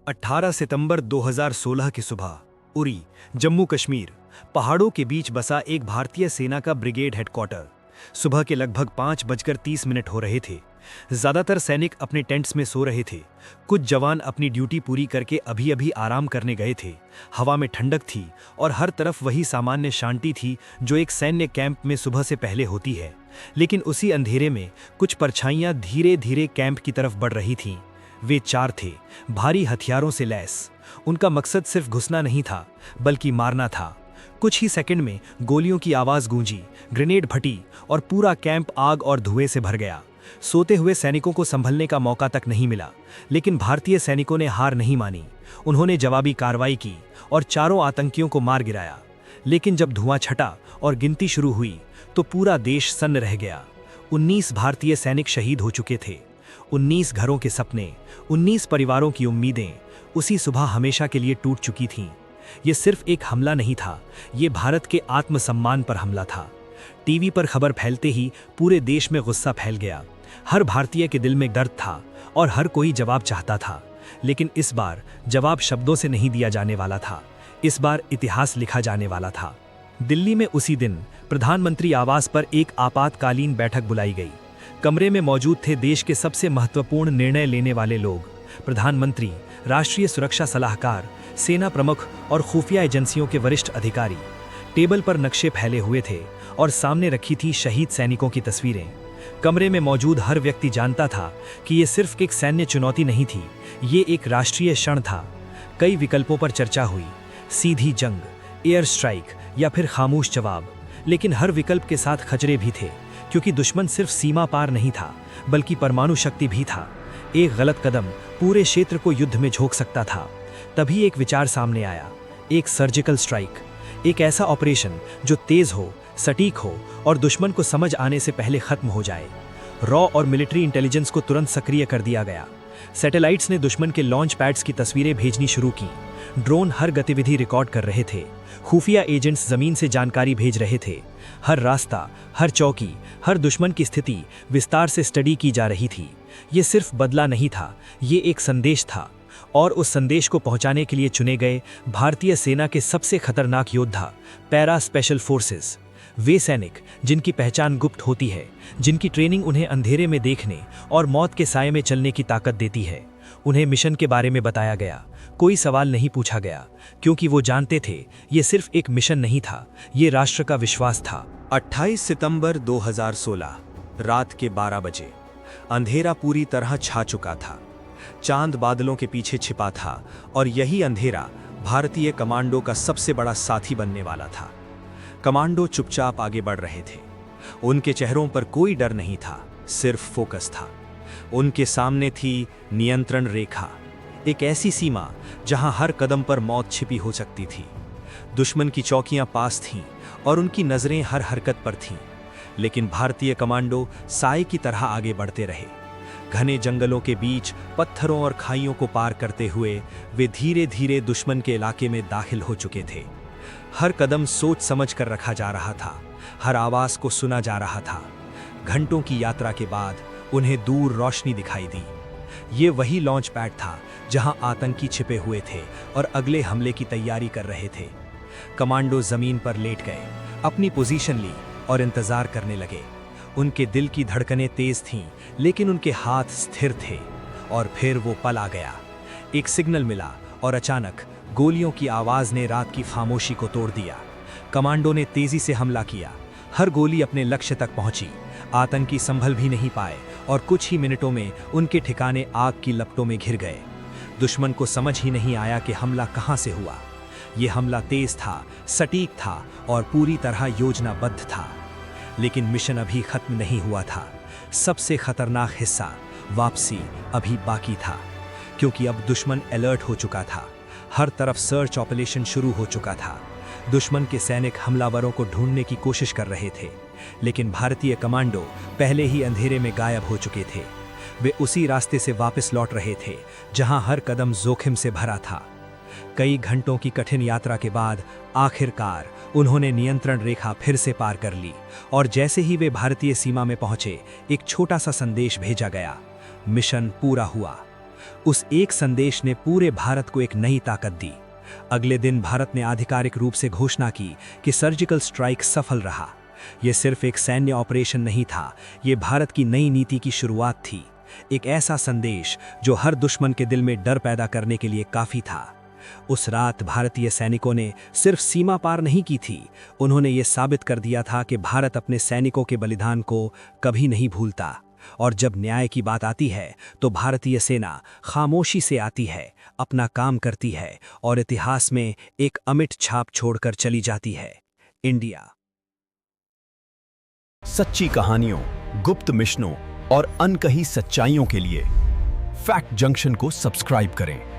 18 सितंबर 2016 की सुबह, उरी, जम्मू कश्मीर, पहाड़ों के बीच बसा एक भारतीय सेना का ब्रिगेड हेडक्वार्टर। सुबह के लगभग 5:30 हो रहे थे। ज्यादातर सैनिक अपने टेंट्स में सो रहे थे। कुछ जवान अपनी ड्यूटी पूरी करके अभी अभी आराम करने गए थे। हवा में ठंडक थी और हर तरफ वही सामान्य शांति थी जो एक सैन्य कैंप में सुबह से पहले होती है। लेकिन उसी अंधेरे में कुछ परछाइयां धीरे धीरे कैंप की तरफ बढ़ रही थीं। वे 4 थे, भारी हथियारों से लैस। उनका मकसद सिर्फ घुसना नहीं था, बल्कि मारना था। कुछ ही सेकंड में गोलियों की आवाज गूंजी, ग्रेनेड फटी और पूरा कैंप आग और धुएं से भर गया। सोते हुए सैनिकों को संभलने का मौका तक नहीं मिला, लेकिन भारतीय सैनिकों ने हार नहीं मानी। उन्होंने जवाबी कार्रवाई की और चारों आतंकियों को मार गिराया। लेकिन जब धुआं छटा और गिनती शुरू हुई, तो पूरा देश सन्न रह गया। 19 भारतीय सैनिक शहीद हो चुके थे। 19 घरों के सपने, 19 परिवारों की उम्मीदें उसी सुबह हमेशा के लिए टूट चुकी थीं। ये सिर्फ एक हमला नहीं था, ये भारत के आत्मसम्मान पर हमला था। टीवी पर खबर फैलते ही पूरे देश में गुस्सा फैल गया। हर भारतीय के दिल में दर्द था और हर कोई जवाब चाहता था। लेकिन इस बार जवाब शब्दों से नहीं दिया जाने वाला था, इस बार इतिहास लिखा जाने वाला था। दिल्ली में उसी दिन प्रधानमंत्री आवास पर एक आपातकालीन बैठक बुलाई गई। कमरे में मौजूद थे देश के सबसे महत्वपूर्ण निर्णय लेने वाले लोग, प्रधानमंत्री, राष्ट्रीय सुरक्षा सलाहकार, सेना प्रमुख और खुफिया एजेंसियों के वरिष्ठ अधिकारी। टेबल पर नक्शे फैले हुए थे और सामने रखी थी शहीद सैनिकों की तस्वीरें। कमरे में मौजूद हर व्यक्ति जानता था कि ये सिर्फ एक सैन्य चुनौती नहीं थी, ये एक राष्ट्रीय क्षण था। कई विकल्पों पर चर्चा हुई, सीधी जंग, एयर स्ट्राइक या फिर खामोश जवाब। लेकिन हर विकल्प के साथ खतरे भी थे, क्योंकि दुश्मन सिर्फ सीमा पार नहीं था, बल्कि परमाणु शक्ति भी था। एक गलत कदम पूरे क्षेत्र को युद्ध में झोंक सकता था। तभी एक विचार सामने आया, एक सर्जिकल स्ट्राइक, एक ऐसा ऑपरेशन जो तेज हो, सटीक हो और दुश्मन को समझ आने से पहले खत्म हो जाए। रॉ और मिलिट्री इंटेलिजेंस को तुरंत सक्रिय कर दिया गया। सैटेलाइट्स ने दुश्मन के लॉन्च पैड्स की तस्वीरें भेजनी शुरू की। ड्रोन हर गतिविधि रिकॉर्ड कर रहे थे। खुफिया एजेंट्स जमीन से जानकारी भेज रहे थे। हर रास्ता, हर चौकी, हर दुश्मन की स्थिति विस्तार से स्टडी की जा रही थी। ये सिर्फ बदला नहीं था, ये एक संदेश था। और उस संदेश को पहुंचाने के लिए चुने गए भारतीय सेना के सबसे खतरनाक योद्धा, पैरा स्पेशल फोर्सेस। वे सैनिक जिनकी पहचान गुप्त होती है, जिनकी ट्रेनिंग उन्हें अंधेरे में देखने और मौत के साये में चलने की ताकत देती है। उन्हें मिशन के बारे में बताया गया, कोई सवाल नहीं पूछा गया, क्योंकि वो जानते थे ये सिर्फ एक मिशन नहीं था, ये राष्ट्र का विश्वास था। 28 सितंबर 2016, रात के 12 बजे। अंधेरा पूरी तरह छा चुका था। चांद बादलों के पीछे छिपा था और यही अंधेरा भारतीय कमांडो का सबसे बड़ा साथी बनने वाला था। कमांडो चुपचाप आगे बढ़ रहे थे। उनके चेहरों पर कोई डर नहीं था, सिर्फ फोकस था। उनके सामने थी नियंत्रण रेखा, एक ऐसी सीमा जहां हर कदम पर मौत छिपी हो सकती थी। दुश्मन की चौकियां पास थीं और उनकी नजरें हर हरकत पर थीं। लेकिन भारतीय कमांडो साए की तरह आगे बढ़ते रहे। घने जंगलों के बीच, पत्थरों और खाइयों को पार करते हुए वे धीरे धीरे दुश्मन के इलाके में दाखिल हो चुके थे। हर कदम सोच समझ कर रखा जा रहा था, हर आवाज को सुना जा रहा था। घंटों की यात्रा के बाद उन्हें दूर रोशनी दिखाई दी। ये वही लॉन्च पैड था जहां आतंकी छिपे हुए थे और अगले हमले की तैयारी कर रहे थे। कमांडो जमीन पर लेट गए, अपनी पोजीशन ली और इंतजार करने लगे। उनके दिल की धड़कनें तेज थीं, लेकिन उनके हाथ स्थिर थे। और फिर वो पल आ गया। एक सिग्नल मिला और अचानक गोलियों की आवाज ने रात की खामोशी को तोड़ दिया। कमांडो ने तेजी से हमला किया। हर गोली अपने लक्ष्य तक पहुंची। आतंकी संभल भी नहीं पाए और कुछ ही मिनटों में उनके ठिकाने आग की लपटों में घिर गए। दुश्मन को समझ ही नहीं आया कि हमला कहां से हुआ। यह हमला तेज था, सटीक था और पूरी तरह योजनाबद्ध था। लेकिन मिशन अभी खत्म नहीं हुआ था। सबसे खतरनाक हिस्सा, वापसी, अभी बाकी था। क्योंकि अब दुश्मन अलर्ट हो चुका था। हर तरफ सर्च ऑपरेशन शुरू हो चुका था। दुश्मन के सैनिक हमलावरों को ढूंढने की कोशिश कर रहे थे, लेकिन भारतीय कमांडो पहले ही अंधेरे में गायब हो चुके थे। वे उसी रास्ते से वापस लौट रहे थे जहां हर कदम जोखिम से भरा था। कई घंटों की कठिन यात्रा के बाद आखिरकार उन्होंने नियंत्रण रेखा फिर से पार कर ली और जैसे ही वे भारतीय सीमा में पहुंचे, एक छोटा सा संदेश भेजा गया, मिशन पूरा हुआ। उस एक संदेश ने पूरे भारत को एक नई ताकत दी। अगले दिन भारत ने आधिकारिक रूप से घोषणा की कि सर्जिकल स्ट्राइक सफल रहा। यह सिर्फ एक सैन्य ऑपरेशन नहीं था, ये भारत की नई नीति की शुरुआत थी। एक ऐसा संदेश जो हर दुश्मन के दिल में डर पैदा करने के लिए काफी था। उस रात भारतीय सैनिकों ने सिर्फ सीमा पार नहीं की थी, उन्होंने ये साबित कर दिया था कि भारत अपने सैनिकों के बलिदान को कभी नहीं भूलता। और जब न्याय की बात आती है तो भारतीय सेना खामोशी से आती है, अपना काम करती है और इतिहास में एक अमिट छाप छोड़कर चली जाती है। इंडिया। सच्ची कहानियों, गुप्त मिशनों और अनकही सच्चाइयों के लिए फैक्ट जंक्शन को सब्सक्राइब करें।